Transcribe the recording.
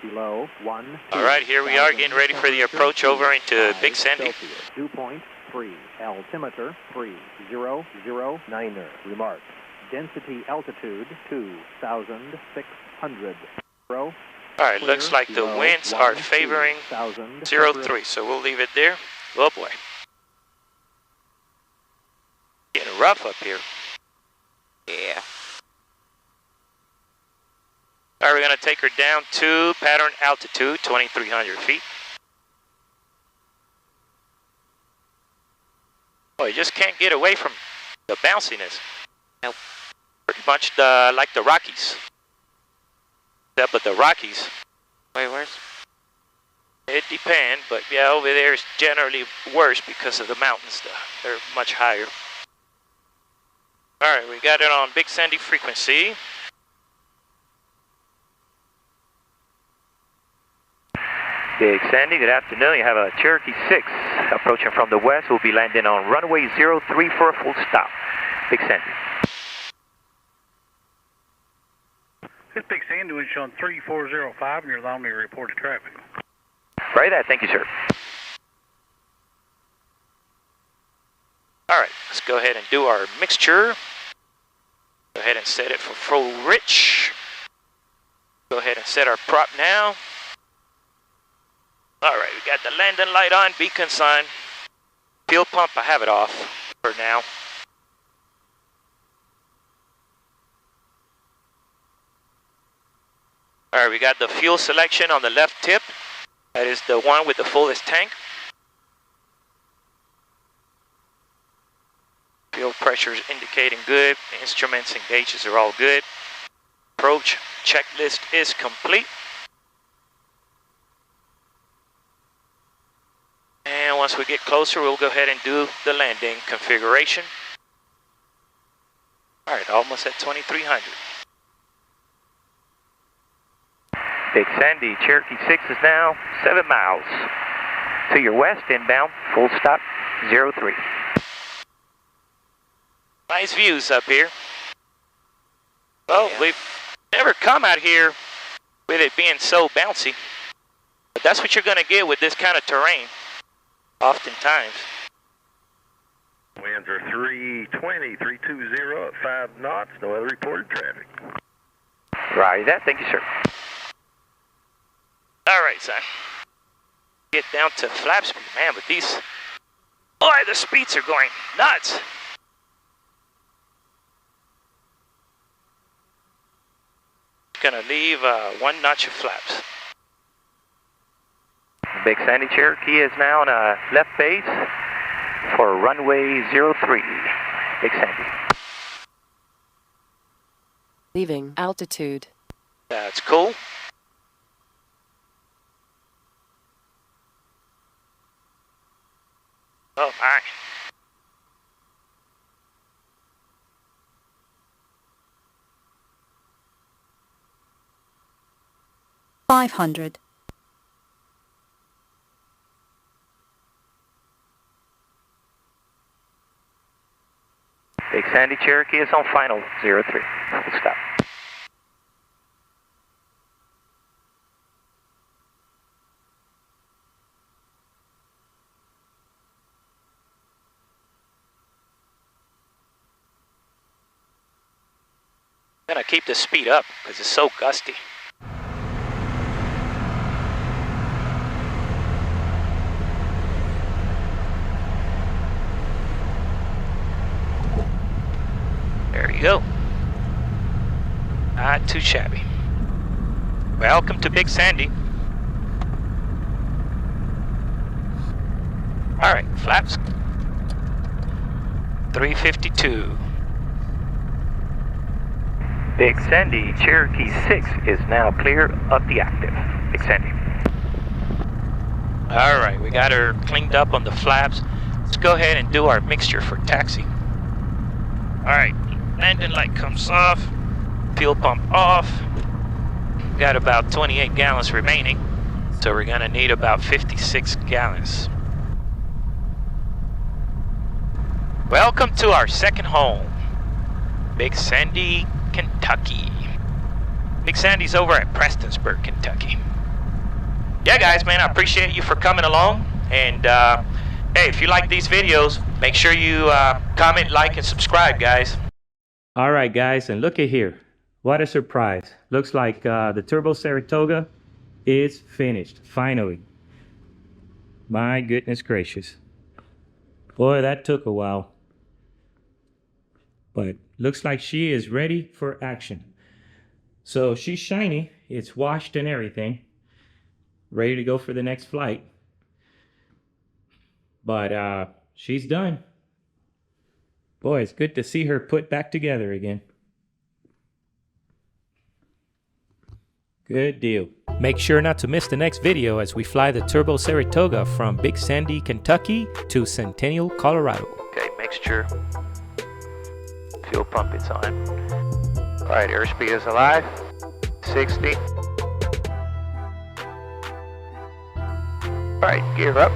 below 1. All right, here we are getting ready for the approach over into Big Sandy. Dew point 3, altimeter 3009er. Remark. Density altitude 2,600. All right, looks like the winds are favoring 03, so we'll leave it there. Oh boy. Getting rough up here. Yeah. All right, we're going to take her down to pattern altitude, 2,300 feet. Oh, you just can't get away from the bounciness. Nope. Pretty much like the Rockies. Except but the Rockies. Way worse? It depends, but yeah, over there is generally worse because of the mountains. They're much higher. All right, we got it on Big Sandy frequency. Big Sandy, good afternoon. You have a Cherokee 6 approaching from the west. We'll be landing on runway 03 for a full stop. Big Sandy. This Big Sandy was on 3405 and you're the only reported traffic. Right that, thank you, sir. All right, let's go ahead and do our mixture. Go ahead and set it for full rich. Go ahead and set our prop now. All right, we got the landing light on, beacon sign. Fuel pump, I have it off for now. All right, we got the fuel selection on the left tip. That is the one with the fullest tank. Fuel pressure is indicating good. The instruments and gauges are all good. Approach checklist is complete. And once we get closer, we'll go ahead and do the landing configuration. All right, almost at 2,300. Big Sandy, Cherokee 6 is now 7 miles. To your west, inbound, full stop, 03. Nice views up here. Well, yeah. We've never come out here with it being so bouncy. But that's what you're going to get with this kind of terrain, oftentimes. Winds are 320, 320 at 5 knots. No other reported traffic. Right, that. Thank you, sir. All right, son. Get down to flap speed, man, but these, boy, the speeds are going nuts. Gonna leave 1 notch of flaps. Big Sandy, Cherokee is now on a left base for runway 03. Big Sandy. Leaving altitude. That's cool. Oh my. $500. Big Sandy, Cherokee is on final 03. Full stop. I'm gonna keep the speed up because it's so gusty. There you go. Not too shabby. Welcome to Big Sandy. All right, flaps. 352. Big Sandy, Cherokee 6 is now clear of the active. Big Sandy. All right, we got her cleaned up on the flaps. Let's go ahead and do our mixture for taxi. All right, landing light comes off, fuel pump off. We got about 28 gallons remaining, so we're gonna need about 56 gallons. Welcome to our second home, Big Sandy, Kentucky. Big Sandy's over at Prestonsburg, Kentucky. yeah, guys, man, I appreciate you for coming along. And hey, if you like these videos, make sure you comment, like, and subscribe, guys. All right, guys, and look at here. What a surprise. Looks like the Turbo Saratoga is finished, finally. My goodness gracious. Boy, that took a while. But looks like she is ready for action. So she's shiny, it's washed and everything. Ready to go for the next flight. But she's done. Boy, it's good to see her put back together again. Good deal. Make sure not to miss the next video as we fly the Turbo Saratoga from Big Sandy, Kentucky to Centennial, Colorado. Okay, mixture. Fuel pump is on. All right, airspeed is alive. 60. All right, gear up.